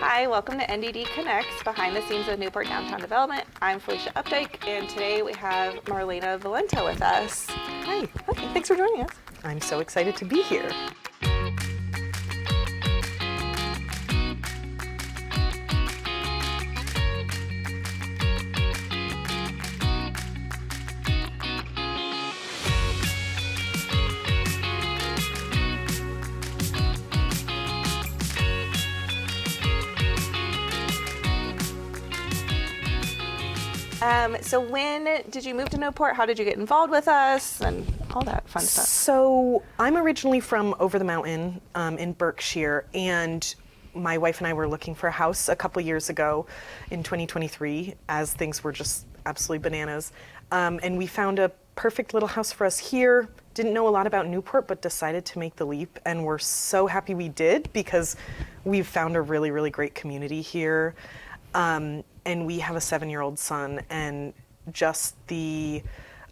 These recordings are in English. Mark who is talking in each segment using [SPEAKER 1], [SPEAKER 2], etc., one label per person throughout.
[SPEAKER 1] Hi, welcome to NEK-Connects, behind the scenes of Newport Downtown Development. I'm Felicia Updike, and today we have Marlena Valenta with us.
[SPEAKER 2] Hi.
[SPEAKER 1] Hi, thanks for joining us.
[SPEAKER 2] I'm so excited to be here.
[SPEAKER 1] So when did you move to Newport? How did you get involved with us and all that fun stuff?
[SPEAKER 2] So I'm originally from over the mountain in Berkshire, and my wife and I were looking for a house a couple years ago in 2023 as things were just absolutely bananas. And we found a perfect little house for us here. Didn't know a lot about Newport, but decided to make the leap, and we're so happy we did because we've found a really, really great community here. And we have a 7-year-old son, and just the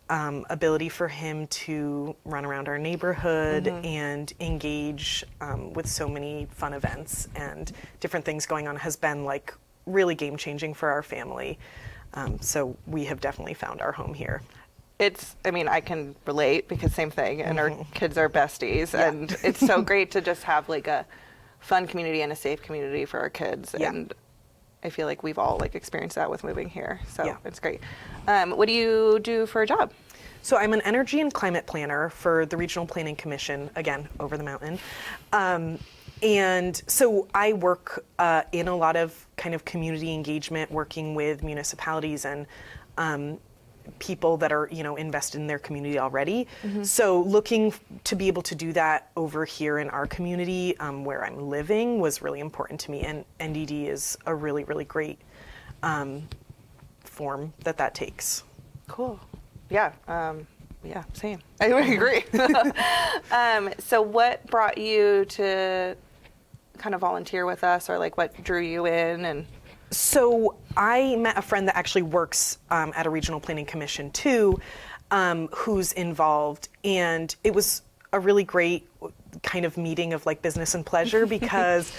[SPEAKER 2] ability for him to run around our neighborhood and engage with so many fun events and different things going on has been like really game changing for our family. So we have definitely found our home here.
[SPEAKER 1] I can relate because same thing, and our kids are besties, and it's so great to just have like a fun community and a safe community for our kids.
[SPEAKER 2] Yeah.
[SPEAKER 1] And I feel like we've all experienced that with moving here, so it's great. What do you do for a job?
[SPEAKER 2] So I'm an energy and climate planner for the Regional Planning Commission, again, over the mountain. And so I work in a lot of kind of community engagement, working with municipalities and people that are, invested in their community already. So looking to be able to do that over here in our community where I'm living was really important to me. And NDD is a really, really great form that takes.
[SPEAKER 1] Cool. Yeah. Same. I would agree. So what brought you to kind of volunteer with us, or like what drew you in? And
[SPEAKER 2] So I met a friend that actually works at a regional planning commission too, who's involved, and it was a really great kind of meeting of like business and pleasure because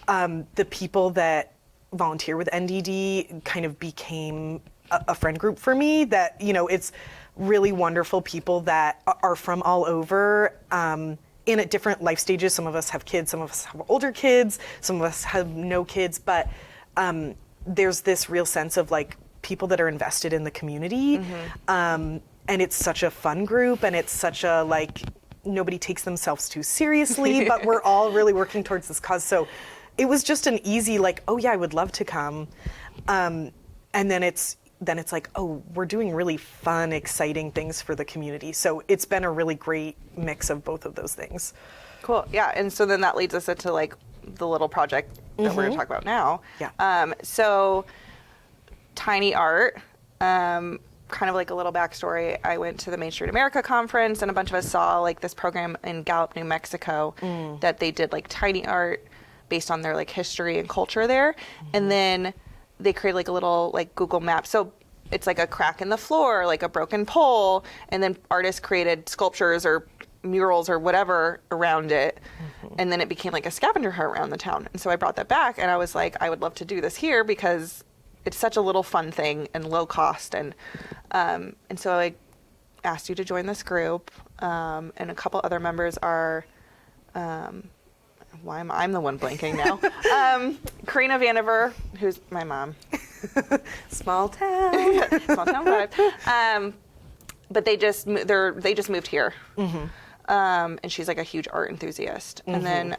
[SPEAKER 2] the people that volunteer with NDD kind of became a friend group for me. That it's really wonderful people that are from all over. In at different life stages. Some of us have kids, some of us have older kids, some of us have no kids, but there's this real sense of like people that are invested in the community. And it's such a fun group, and it's such a like, nobody takes themselves too seriously, but we're all really working towards this cause. So it was just an easy like, oh yeah, I would love to come. And then it's like, oh, we're doing really fun, exciting things for the community. So it's been a really great mix of both of those things.
[SPEAKER 1] Cool. Yeah. And so then that leads us into like the little project that we're going to talk about now.
[SPEAKER 2] Yeah.
[SPEAKER 1] So Tiny Art, kind of like a little backstory. I went to the Main Street America conference, and a bunch of us saw like this program in Gallup, New Mexico, that they did like tiny art based on their like history and culture there. And then they created like a little like Google map. So it's like a crack in the floor, like a broken pole, and then artists created sculptures or murals or whatever around it. And then it became like a scavenger hunt around the town. And so I brought that back, and I was like, I would love to do this here because it's such a little fun thing and low cost. And so I asked you to join this group. And a couple other members are, why am I'm the one blanking now? Karina Vanover, who's my mom.
[SPEAKER 2] Small town.
[SPEAKER 1] Small town vibe. But they just moved here. And she's like a huge art enthusiast. And then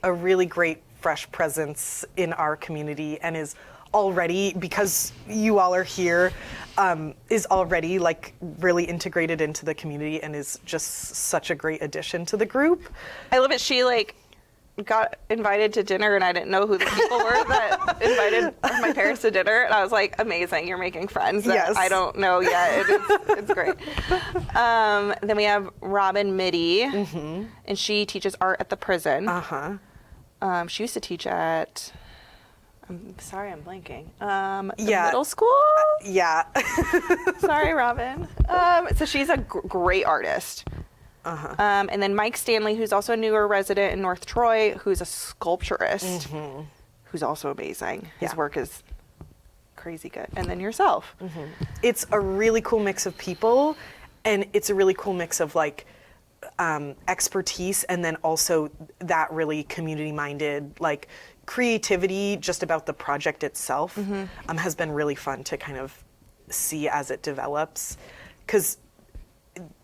[SPEAKER 2] a really great fresh presence in our community, and is already, because you all are here, is already like really integrated into the community and is just such a great addition to the group.
[SPEAKER 1] I love it. She like got invited to dinner, and I didn't know who the people were that invited my parents to dinner, and I was like, amazing, you're making friends that
[SPEAKER 2] yes.
[SPEAKER 1] I don't know yet. It's great. Then we have Robin Mitty, and she teaches art at the prison. She used to teach at, I'm sorry, I'm blanking. The middle school?
[SPEAKER 2] Yeah.
[SPEAKER 1] Sorry, Robin. So she's a great artist. And then Mike Stanley, who's also a newer resident in North Troy, who's a sculpturist, who's also amazing. His
[SPEAKER 2] Yeah.
[SPEAKER 1] work is crazy good. And then yourself.
[SPEAKER 2] It's a really cool mix of people, and it's a really cool mix of like expertise, and then also that really community-minded like creativity just about the project itself has been really fun to kind of see as it develops, because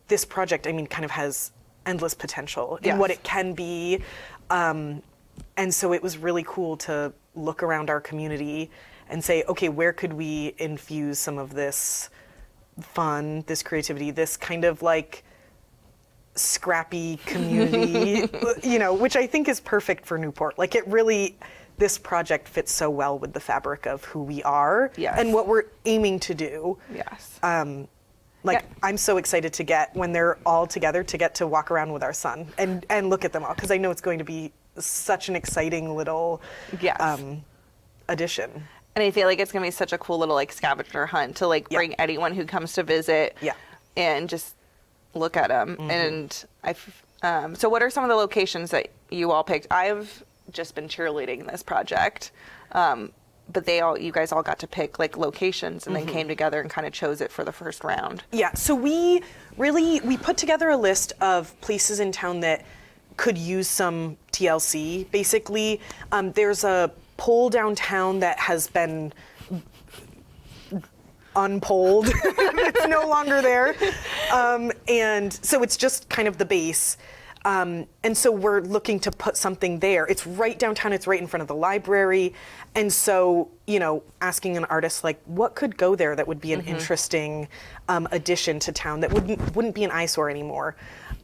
[SPEAKER 2] this project, I mean, kind of has endless potential in what it can be, and so it was really cool to look around our community and say, okay, where could we infuse some of this fun, this creativity, this kind of like scrappy community, you know, which I think is perfect for Newport. Like it really, this project fits so well with the fabric of who we are and what we're aiming to do.
[SPEAKER 1] Yes.
[SPEAKER 2] I'm so excited to get, when they're all together, to get to walk around with our son and look at them all, because I know it's going to be such an exciting little addition.
[SPEAKER 1] And I feel like it's going to be such a cool little like scavenger hunt to like bring anyone who comes to visit and just look at them. And so what are some of the locations that you all picked? I've just been cheerleading this project. But you guys all got to pick like locations and then came together and kind of chose it for the first round. Yeah.
[SPEAKER 2] So we put together a list of places in town that could use some TLC. Basically, there's a pole downtown that has been unpolled. It's no longer there. And so it's just kind of the base. And so we're looking to put something there. It's right downtown. It's right in front of the library. And so, you know, asking an artist like, what could go there that would be an interesting addition to town that wouldn't be an eyesore anymore.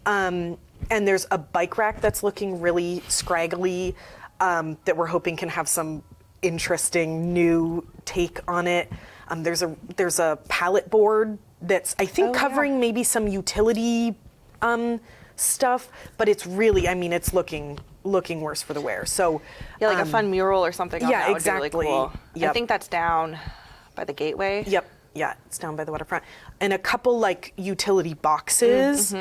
[SPEAKER 2] And there's a bike rack that's looking really scraggly that we're hoping can have some interesting new take on it. There's a pallet board that's, I think, covering maybe some utility stuff, but it's really, I mean, it's looking worse for the wear. So
[SPEAKER 1] like a fun mural or something on that would be really cool.
[SPEAKER 2] Yep.
[SPEAKER 1] I think that's down by the gateway.
[SPEAKER 2] Yep. Yeah, it's down by the waterfront. And a couple like utility boxes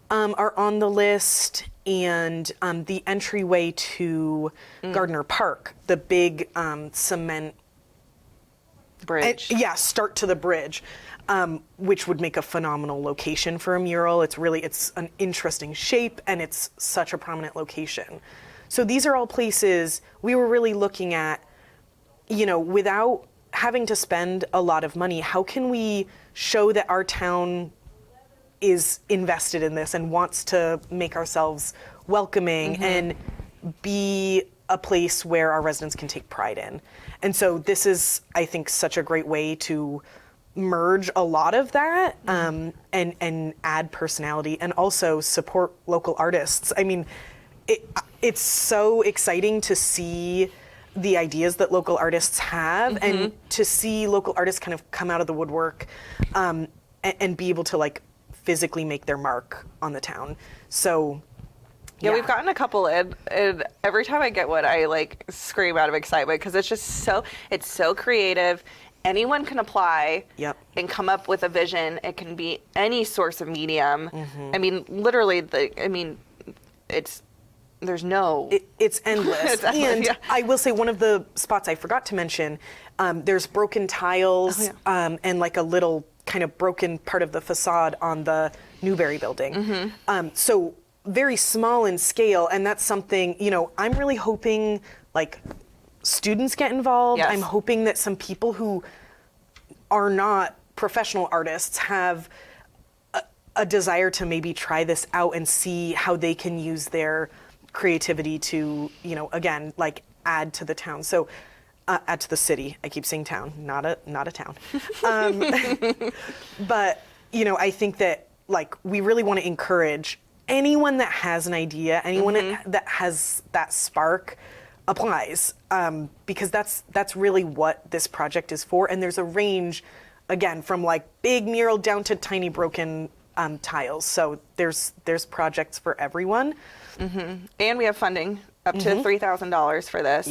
[SPEAKER 2] are on the list, and the entryway to Gardner Park, the big cement
[SPEAKER 1] bridge.
[SPEAKER 2] Start to the bridge, which would make a phenomenal location for a mural. It's an interesting shape, and it's such a prominent location. So these are all places we were really looking at, you know, without having to spend a lot of money. How can we show that our town is invested in this and wants to make ourselves welcoming and be a place where our residents can take pride in? And so this is, I think, such a great way to merge a lot of that and add personality and also support local artists. I mean, it's so exciting to see the ideas that local artists have and to see local artists kind of come out of the woodwork and be able to like physically make their mark on the town. So
[SPEAKER 1] yeah, we've gotten a couple, and every time I get one, I like scream out of excitement because it's just so creative. Anyone can apply and come up with a vision. It can be any source of medium. I mean, literally, there's no...
[SPEAKER 2] It's endless. And I will say one of the spots I forgot to mention, there's broken tiles and like a little kind of broken part of the facade on the Newberry building. So very small in scale, and that's something, you know, I'm really hoping like students get involved. I'm hoping that some people who are not professional artists have a desire to maybe try this out and see how they can use their creativity to, you know, again, like add to the town. So add to the city. I keep saying town, not a town. But, you know, I think that like we really want to encourage anyone that has an idea, anyone that has that spark applies, because that's really what this project is for. And there's a range, again, from like big mural down to tiny broken tiles. So there's projects for everyone.
[SPEAKER 1] And we have funding up to $3,000 for this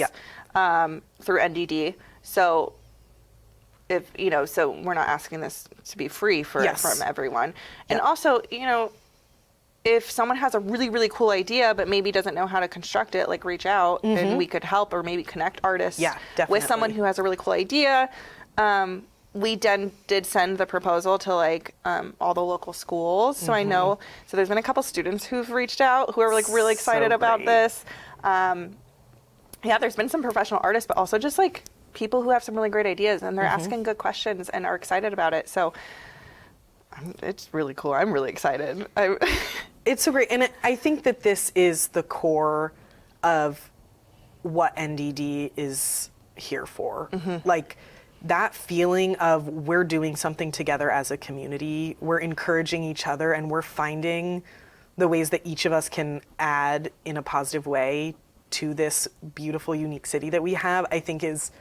[SPEAKER 1] through NDD. So if, you know, so we're not asking this to be free from everyone. And also, you know, if someone has a really, really cool idea, but maybe doesn't know how to construct it, like reach out and we could help, or maybe connect artists with someone who has a really cool idea. We did send the proposal to like all the local schools. So I know, so there's been a couple students who've reached out who are like really excited about this. Yeah, there's been some professional artists, but also just like people who have some really great ideas, and they're asking good questions and are excited about it. So it's really cool. I'm really excited.
[SPEAKER 2] It's so great. And I think that this is the core of what NDD is here for. Like that feeling of we're doing something together as a community, we're encouraging each other, and we're finding the ways that each of us can add in a positive way to this beautiful, unique city that we have, I think it's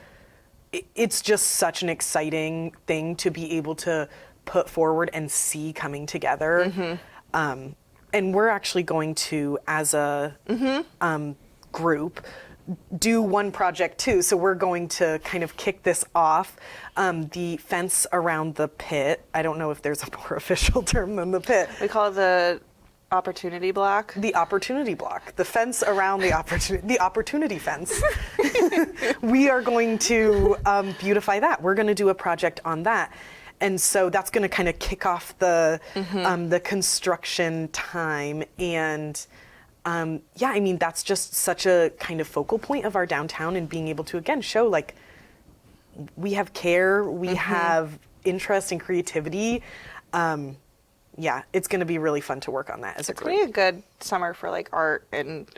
[SPEAKER 2] just such an exciting thing to be able to put forward and see coming together. And we're actually going to, as a group, do one project too. So we're going to kind of kick this off. The fence around the pit, I don't know if there's a more official term than the pit.
[SPEAKER 1] We call it the opportunity block.
[SPEAKER 2] The opportunity block. The fence around the opportunity fence. We are going to beautify that. We're going to do a project on that. And so that's going to kind of kick off the construction time. And yeah, I mean, that's just such a kind of focal point of our downtown, and being able to, again, show like we have care, we have interest and creativity. Yeah, it's going to be really fun to work on that as a group.
[SPEAKER 1] It's going to be a good summer for like art, and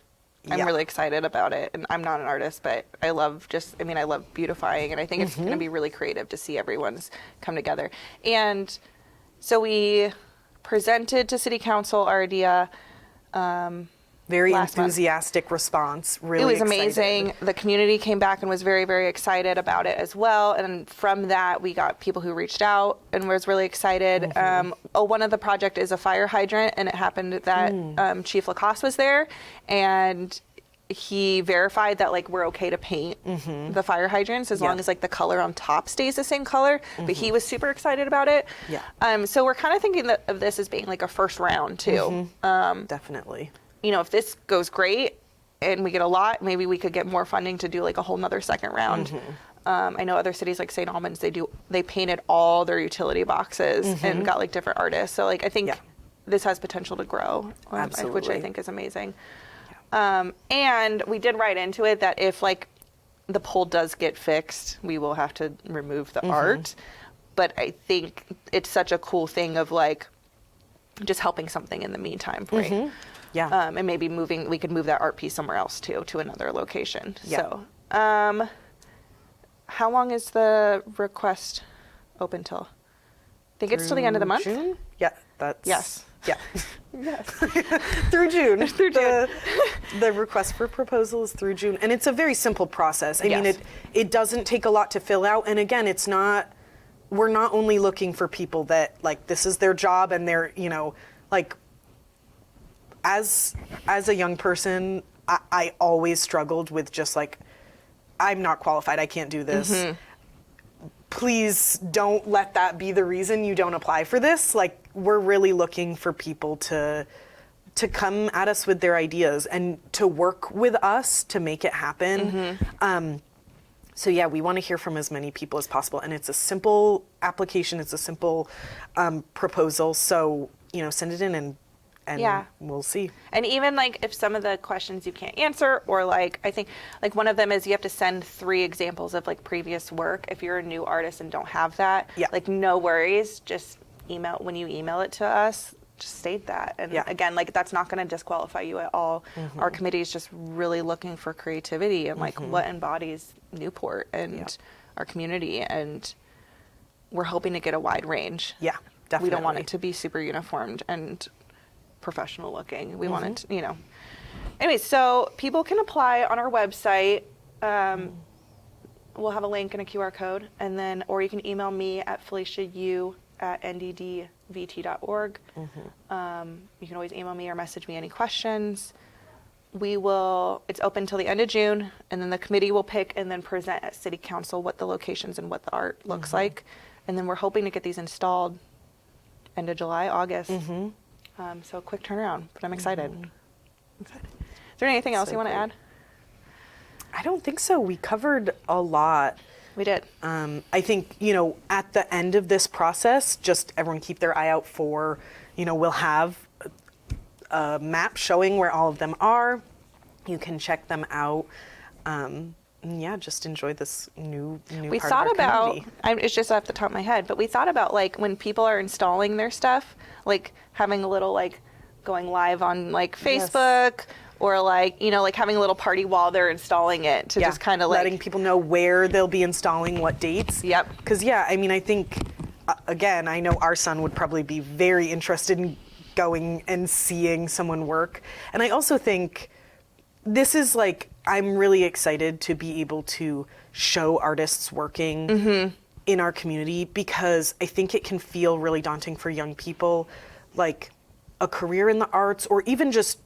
[SPEAKER 1] I'm really excited about it. And I'm not an artist, but I love I love beautifying, and I think it's going to be really creative to see everyone's come together. And so we presented to City Council our idea.
[SPEAKER 2] Very enthusiastic response. Really,
[SPEAKER 1] it was
[SPEAKER 2] excited.
[SPEAKER 1] amazing. The community came back and was very, very excited about it as well. And from that, we got people who reached out and was really excited. One of the project is a fire hydrant, and it happened that Chief Lacoste was there, and he verified that like we're okay to paint the fire hydrants as long as like the color on top stays the same color. But he was super excited about it. So we're kind of thinking of this as being like a first round too.
[SPEAKER 2] Definitely.
[SPEAKER 1] You know, if this goes great and we get a lot, maybe we could get more funding to do like a whole nother second round. I know other cities like St. Albans, they painted all their utility boxes and got like different artists. So like I think this has potential to grow, which I think is amazing. And we did write into it that if like the pole does get fixed, we will have to remove the art. But I think it's such a cool thing of like just helping something in the meantime, right? And maybe we could move that art piece somewhere else too, to another location. So, how long is the request open till? I think it's till the end of the month.
[SPEAKER 2] June? Yeah, that's
[SPEAKER 1] yes.
[SPEAKER 2] Yeah.
[SPEAKER 1] Yes.
[SPEAKER 2] Through June. The request for proposal is through June, and it's a very simple process. I mean, it doesn't take a lot to fill out, and again, we're not only looking for people that like this is their job and they're, you know, like as a young person, I always struggled with just like, I'm not qualified, I can't do this. Please don't let that be the reason you don't apply for this. Like, we're really looking for people to come at us with their ideas and to work with us to make it happen. So yeah, we want to hear from as many people as possible, and it's a simple application, it's a simple proposal. So, you know, send it in and we'll see. And
[SPEAKER 1] even like if some of the questions you can't answer, or like I think like one of them is you have to send 3 examples of like previous work. If you're a new artist and don't have that, like no worries, just when you email it to us, just state that. And again, like that's not going to disqualify you at all. Our committee is just really looking for creativity and like what embodies Newport and our community, and we're hoping to get a wide range.
[SPEAKER 2] Yeah, definitely.
[SPEAKER 1] We don't want it to be super uniformed and professional looking. We want it to, you know. Anyway, so people can apply on our website. We'll have a link and a QR code, and then, or you can email me at FeliciaU@nddvt.org. You can always email me or message me any questions. It's open till the end of June, and then the committee will pick and then present at City Council what the locations and what the art looks like. And then we're hoping to get these installed end of July, August. So a quick turnaround, but I'm excited. Is there anything else you want to add?
[SPEAKER 2] I don't think so. We covered a lot.
[SPEAKER 1] We did.
[SPEAKER 2] I think, at the end of this process, just everyone keep their eye out for, we'll have a map showing where all of them are. You can check them out. Just enjoy this new
[SPEAKER 1] We
[SPEAKER 2] part
[SPEAKER 1] thought
[SPEAKER 2] of our community.
[SPEAKER 1] it's just off the top of my head, but we thought about like when people are installing their stuff, like having a little like going live on like Facebook or like, like having a little party while they're installing it to just kind of like
[SPEAKER 2] letting people know where they'll be installing what dates.
[SPEAKER 1] Yep.
[SPEAKER 2] Because I think, again, I know our son would probably be very interested in going and seeing someone work. And I also think this is like, I'm really excited to be able to show artists working in our community, because I think it can feel really daunting for young people, like a career in the arts or even just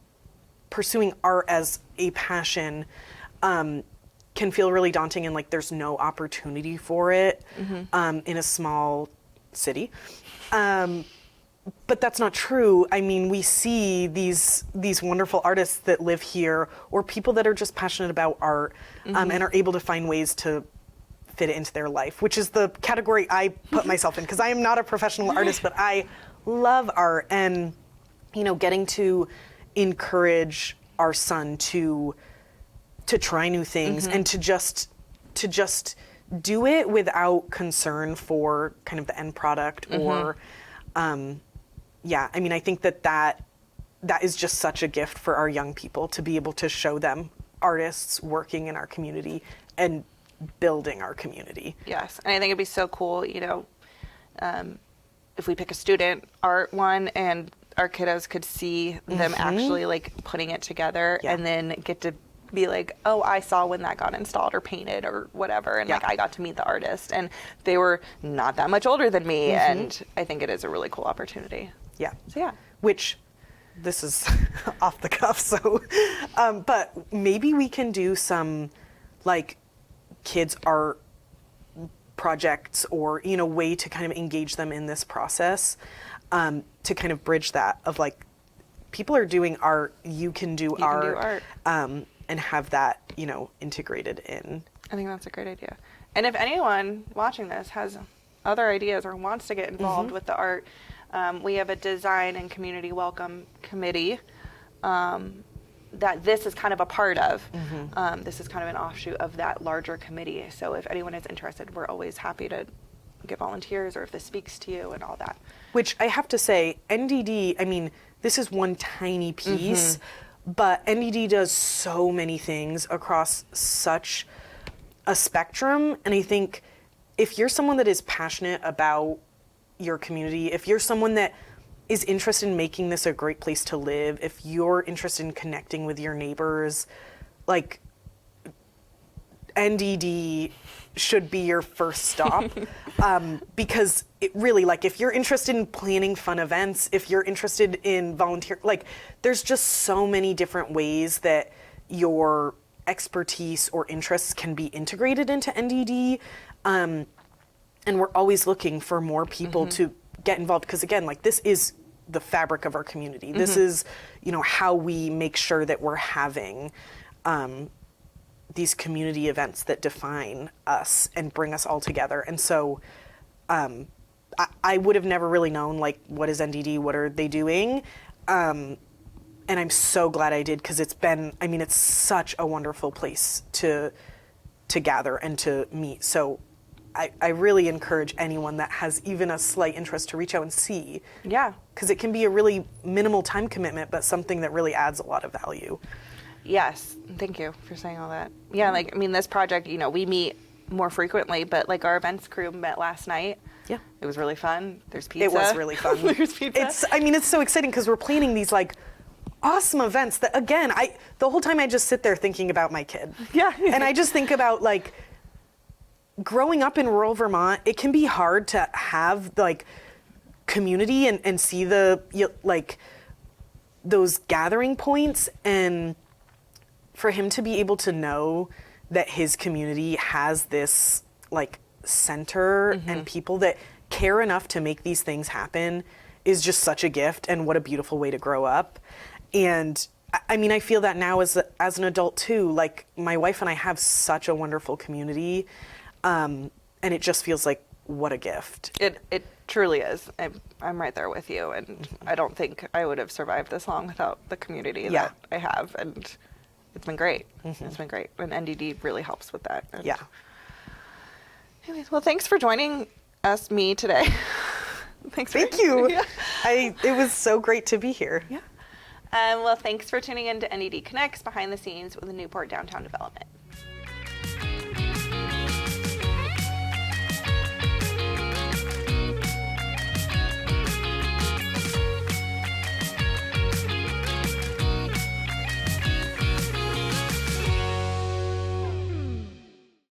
[SPEAKER 2] pursuing art as a passion can feel really daunting, and like there's no opportunity for it in a small city. But that's not true. I mean, we see these wonderful artists that live here, or people that are just passionate about art and are able to find ways to fit it into their life, which is the category I put myself in, because I am not a professional artist, but I love art. And, getting to encourage our son to try new things and to just do it without concern for kind of the end product or I think that is just such a gift for our young people, to be able to show them artists working in our community and building our community.
[SPEAKER 1] Yes, and I think it'd be so cool, if we pick a student art one and our kiddos could see them actually like putting it together and then get to be like, oh, I saw when that got installed or painted or whatever, and like I got to meet the artist, and they were not that much older than me, and I think it is a really cool opportunity.
[SPEAKER 2] Yeah.
[SPEAKER 1] So yeah.
[SPEAKER 2] Which, this is off the cuff, so, but maybe we can do some like kids art projects or, way to kind of engage them in this process, to kind of bridge that of like, people are doing art, you can do art. And have that, integrated in.
[SPEAKER 1] I think that's a great idea. And if anyone watching this has other ideas or wants to get involved with the art, we have a design and community welcome committee that this is kind of a part of. This is kind of an offshoot of that larger committee. So if anyone is interested, we're always happy to get volunteers, or if this speaks to you and all that.
[SPEAKER 2] Which I have to say, NDD, I mean, this is one tiny piece, but NDD does so many things across such a spectrum. And I think if you're someone that is passionate about your community, if you're someone that is interested in making this a great place to live, if you're interested in connecting with your neighbors, like NDD should be your first stop. Because it really, like, if you're interested in planning fun events, if you're interested in volunteer, like, there's just so many different ways that your expertise or interests can be integrated into NDD. And we're always looking for more people to get involved, because again, like, this is the fabric of our community. This is, how we make sure that we're having these community events that define us and bring us all together. And so I would have never really known, like, what is NDD, what are they doing? And I'm so glad I did, because it's such a wonderful place to gather and to meet. So I really encourage anyone that has even a slight interest to reach out and see.
[SPEAKER 1] Yeah.
[SPEAKER 2] Because it can be a really minimal time commitment, but something that really adds a lot of value.
[SPEAKER 1] Yes. Thank you for saying all that. Yeah, this project, we meet more frequently, but like our events crew met last night. Yeah. It was really fun. There's pizza.
[SPEAKER 2] It was really fun.
[SPEAKER 1] There's pizza.
[SPEAKER 2] It's so exciting, because we're planning these like awesome events that, again, the whole time I just sit there thinking about my kid.
[SPEAKER 1] Yeah.
[SPEAKER 2] And I just think about, like, growing up in rural Vermont, it can be hard to have like community and see those gathering points, and for him to be able to know that his community has this like center and people that care enough to make these things happen is just such a gift, and what a beautiful way to grow up. And I mean, I feel that now as an adult too. Like, my wife and I have such a wonderful community, and it just feels like what a gift.
[SPEAKER 1] It truly is. I'm right there with you, and I don't think I would have survived this long without the community that I have, and it's been great. It's been great, and NDD really helps with that. And anyways, well, thanks for joining me today.
[SPEAKER 2] Thank you. Yeah. It was so great to be here.
[SPEAKER 1] Yeah. Well, thanks for tuning in to NEK-Connects Behind the Scenes with the Newport Downtown Development.